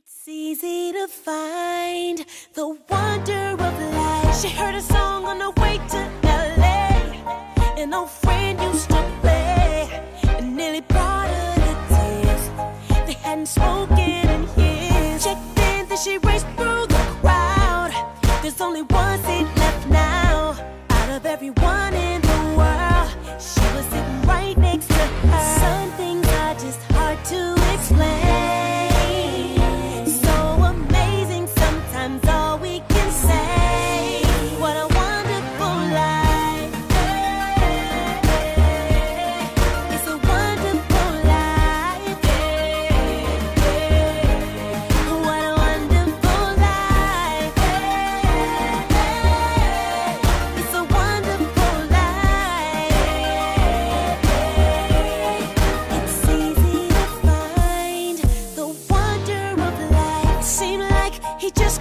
It's easy to find the wonder of life. She heard a song on the way to LA. An old friend used to play and nearly brought her to tears. They hadn't spoken in years. Checked in, then she raced through the crowd. There's only one seat left now. Out of everyone in the world, she was sitting right next to her. Some things are just hard to explain. He just